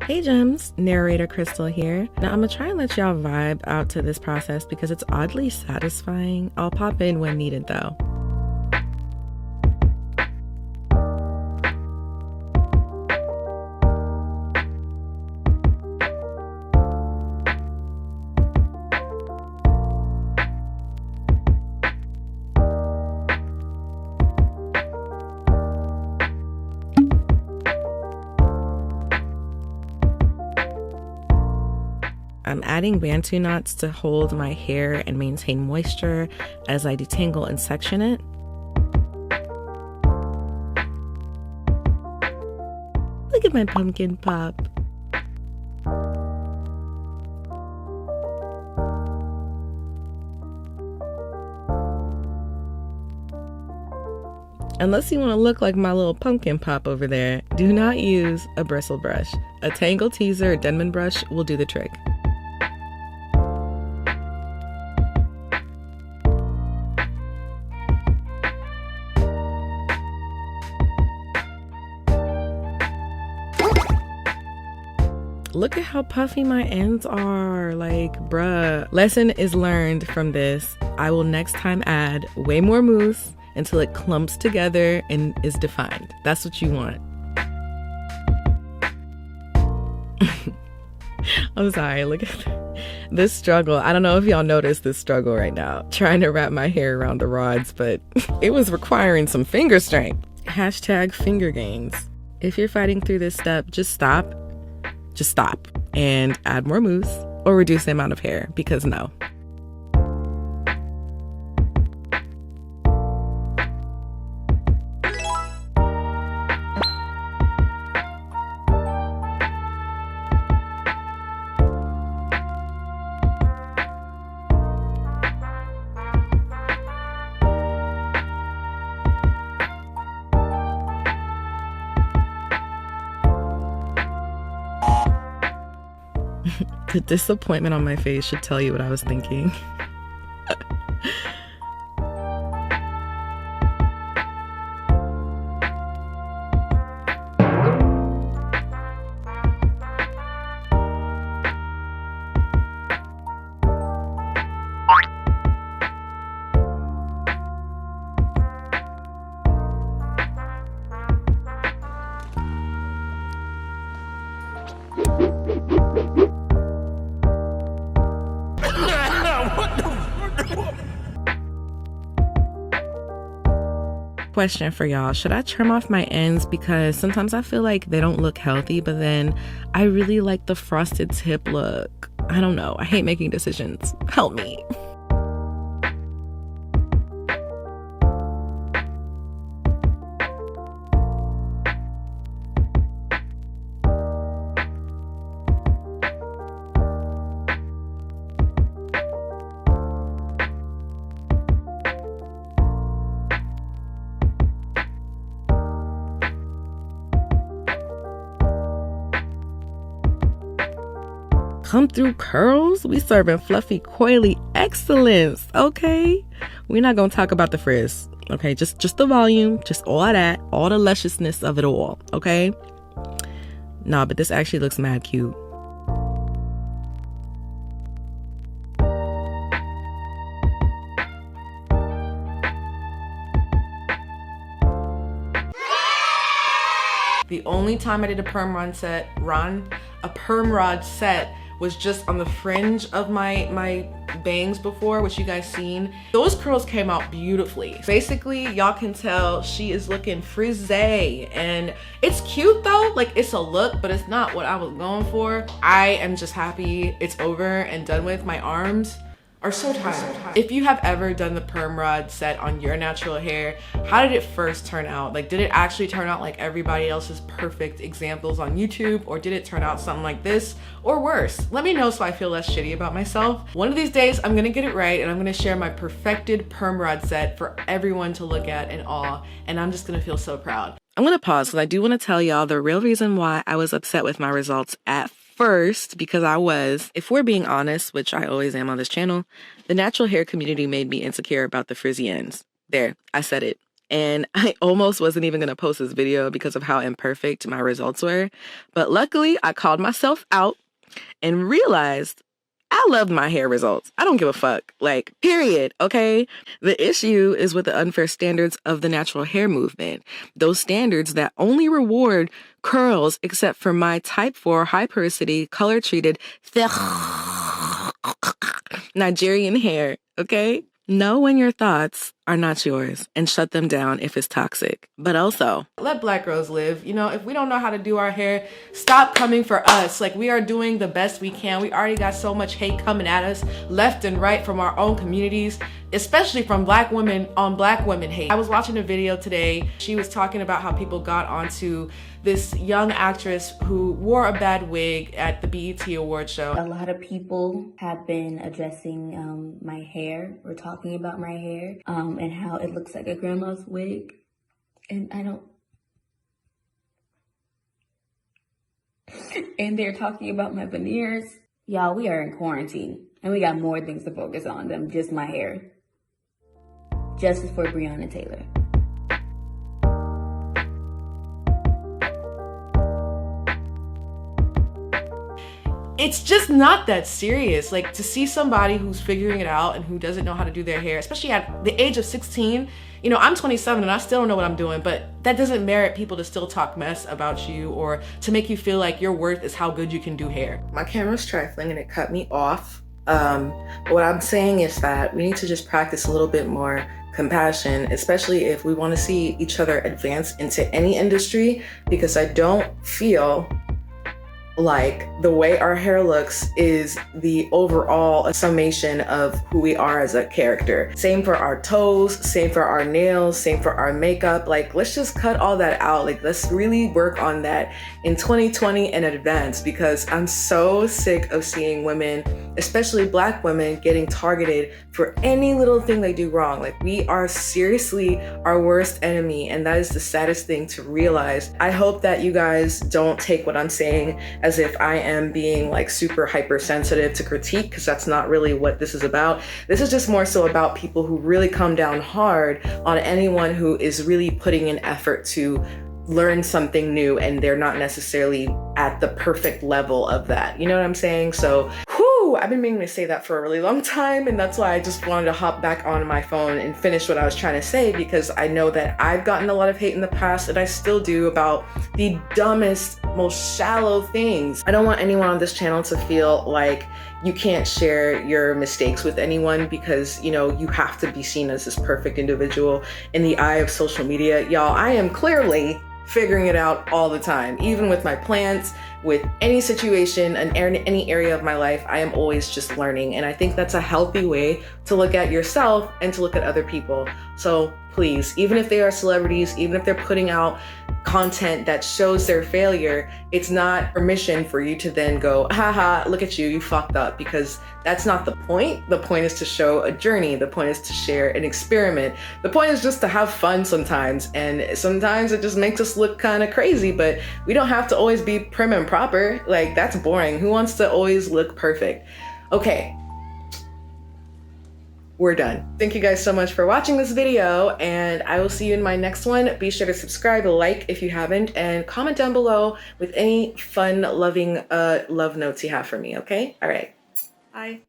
Hey gems, narrator Crystal here. Now I'm gonna try and let y'all vibe out to this process because it's oddly satisfying. I'll pop in when needed though. I'm adding bantu knots to hold my hair and maintain moisture as I detangle and section it. Look at my pumpkin pop. Unless you want to look like my little pumpkin pop over there, do not use a bristle brush. A Tangle Teaser or Denman brush will do the trick. Look at how puffy my ends are, like, bruh. Lesson is learned from this. I will next time add way more mousse until it clumps together and is defined. That's what you want. I'm sorry, look at this struggle. I don't know if y'all notice this struggle right now, trying to wrap my hair around the rods, but it was requiring some finger strength. Hashtag finger gains. If you're fighting through this step, just stop and add more mousse or reduce the amount of hair, because no. The disappointment on my face should tell you what I was thinking. Question for y'all, should I trim off my ends? Because sometimes I feel like they don't look healthy, but then I really like the frosted tip look. I don't know, I hate making decisions. Help me. Come through curls? We serving fluffy, coily excellence, okay? We're not gonna talk about the frizz, okay? Just the volume, just all of that, all the lusciousness of it all, okay? Nah, but this actually looks mad cute. The only time I did a perm rod set, was just on the fringe of my bangs before, which you guys seen. Those curls came out beautifully. Basically, y'all can tell she is looking frizzy, and it's cute though. Like, it's a look, but it's not what I was going for. I am just happy it's over and done with. My arms are so tired. If you have ever done the perm rod set on your natural hair, how did it first turn out? Like, did it actually turn out like everybody else's perfect examples on YouTube, or did it turn out something like this or worse? Let me know so I feel less shitty about myself. One of these days I'm gonna get it right, and I'm gonna share my perfected perm rod set for everyone to look at in awe, and I'm just gonna feel so proud. I'm gonna pause because I do want to tell y'all the real reason why I was upset with my results at first, because if we're being honest, which I always am on this channel, the natural hair community made me insecure about the frizzy ends. There, I said it. and I almost wasn't even gonna post this video because of how imperfect my results were. But luckily, I called myself out and realized I loved my hair results. I don't give a fuck. Like, period, okay? The issue is with the unfair standards of the natural hair movement. Those standards that only reward curls except for my type 4 high porosity, color-treated, Nigerian hair, okay? Know when your thoughts are not yours and shut them down if it's toxic. But also, let Black girls live. You know, if we don't know how to do our hair, stop coming for us. Like, we are doing the best we can. We already got so much hate coming at us left and right from our own communities, especially from Black women on Black women hate. I was watching a video today. She was talking about how people got onto this young actress who wore a bad wig at the BET award show. A lot of people have been addressing my hair or talking about my hair and how it looks like a grandma's wig. And I don't... And they're talking about my veneers. Y'all, we are in quarantine and we got more things to focus on than just my hair. Justice for Breonna Taylor. It's just not that serious. Like, to see somebody who's figuring it out and who doesn't know how to do their hair, especially at the age of 16, you know, I'm 27 and I still don't know what I'm doing, but that doesn't merit people to still talk mess about you or to make you feel like your worth is how good you can do hair. My camera's trifling and it cut me off. But what I'm saying is that we need to just practice a little bit more compassion, especially if we want to see each other advance into any industry, because I don't feel like the way our hair looks is the overall summation of who we are as a character. Same for our toes, same for our nails, same for our makeup. Like, let's just cut all that out. Like, let's really work on that in 2020 in advance, because I'm so sick of seeing women, especially Black women, getting targeted for any little thing they do wrong. Like, we are seriously our worst enemy, and that is the saddest thing to realize. I hope that you guys don't take what I'm saying as if I am being like super hypersensitive to critique, because that's not really what this is about. This is just more so about people who really come down hard on anyone who is really putting an effort to learn something new and they're not necessarily at the perfect level of that. You know what I'm saying? So, I've been meaning to say that for a really long time, and that's why I just wanted to hop back on my phone and finish what I was trying to say, because I know that I've gotten a lot of hate in the past, and I still do, about the dumbest, most shallow things. I don't want anyone on this channel to feel like you can't share your mistakes with anyone because, you know, you have to be seen as this perfect individual in the eye of social media. Y'all, I am clearly figuring it out all the time, even with my plants, with any situation and any area of my life. I am always just learning, and I think that's a healthy way to look at yourself and to look at other people. So please, even if they are celebrities, even if they're putting out content that shows their failure, it's not permission for you to then go, haha, look at you, you fucked up, because that's not the point. The point is to show a journey. The point is to share an experiment. The point is just to have fun sometimes, and sometimes it just makes us look kind of crazy, but we don't have to always be prim and proper. Like, that's boring. Who wants to always look perfect? Okay, we're done. Thank you guys so much for watching this video, and I will see you in my next one. Be sure to subscribe, like if you haven't, and comment down below with any fun, loving love notes you have for me, okay? All right, bye.